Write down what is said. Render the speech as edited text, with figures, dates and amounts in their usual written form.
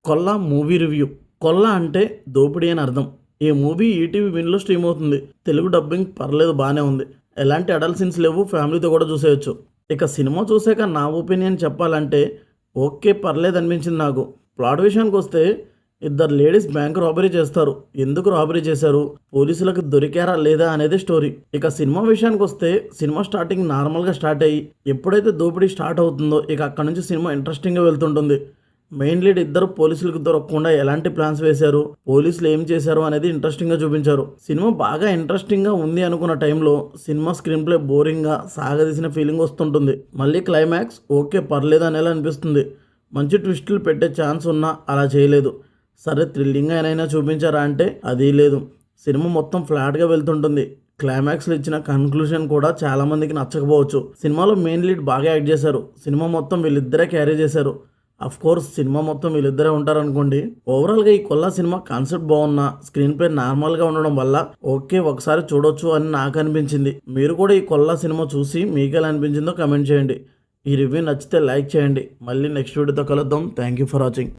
Kolla movie review. Kolla అంటే దోపిడీ అని అర్థం. ఈ మూవీ ఈటీవీ విన్‌లో స్ట్రీమ్ అవుతుంది. తెలుగు డబ్బింగ్ పర్లేదు బానే ఉంది. ఎలాంటి అడల్ట్ సీన్స్ లేవు. ఫ్యామిలీతో కూడా చూసేయొచ్చు. ఇక సినిమా చూసాక నా ఒపీనియన్ చెప్పాలంటే ఓకే పర్లేదనిపించింది నాకు. ప్లాట్ విషయానికొస్తే ఇద్దరు లేడీస్ బ్యాంక్ రాబరీ చేస్తారు. ఎందుకు రాబరీ చేశారు? పోలీసులకు దొరికారా లేదా అనేది స్టోరీ. ఇక సినిమా విషయానికొస్తే సినిమా స్టార్టింగ్ నార్మల్‌గా స్టార్ట్ అయ్యి ఎప్పుడైతే దోపిడీ స్టార్ట్ అవుతుందో ఇక అక్కడి నుంచి సినిమా ఇంట్రెస్టింగ్‌గా వెళ్తుంటుంది. మెయిన్ లీడ్ ఇద్దరు పోలీసులకు దొరకకుండా ఎలాంటి ప్లాన్స్ వేశారు, పోలీసులు ఏం చేశారు అనేది ఇంట్రెస్టింగ్గా చూపించారు. సినిమా బాగా ఇంట్రెస్టింగ్గా ఉంది అనుకున్న టైంలో సినిమా స్క్రీన్ ప్లే బోరింగ్గా సాగదీసిన ఫీలింగ్ వస్తుంటుంది. మళ్ళీ క్లైమాక్స్ ఓకే పర్లేదు అనేలా అనిపిస్తుంది. మంచి ట్విస్టులు పెట్టే ఛాన్స్ ఉన్నా అలా చేయలేదు. సరే థ్రిల్లింగ్ అయినా చూపించారా అంటే అది లేదు. సినిమా మొత్తం ఫ్లాట్గా వెళ్తుంటుంది. క్లైమాక్స్లో ఇచ్చిన కన్క్లూజన్ కూడా చాలామందికి నచ్చకపోవచ్చు. సినిమాలో మెయిన్ లీడ్ బాగా యాక్ట్ చేశారు. సినిమా మొత్తం వీళ్ళిద్దరే క్యారీ చేశారు. కోర్స్ సినిమా మొత్తం వీళ్ళిద్దరే ఉంటారనుకోండి. ఓవరాల్గా ఈ కొల్లా సినిమా కాన్సెప్ట్ బాగున్నా స్క్రీన్ ప్లే నార్మల్గా ఉండడం వల్ల ఓకే ఒకసారి చూడొచ్చు అని నాకు అనిపించింది. మీరు కూడా ఈ కొల్లా సినిమా చూసి మీకు ఎలా అనిపించిందో కమెంట్ చేయండి. ఈ రివ్యూ నచ్చితే లైక్ చేయండి. మళ్ళీ నెక్స్ట్ వీడియోతో కలుద్దాం. Thank you for watching.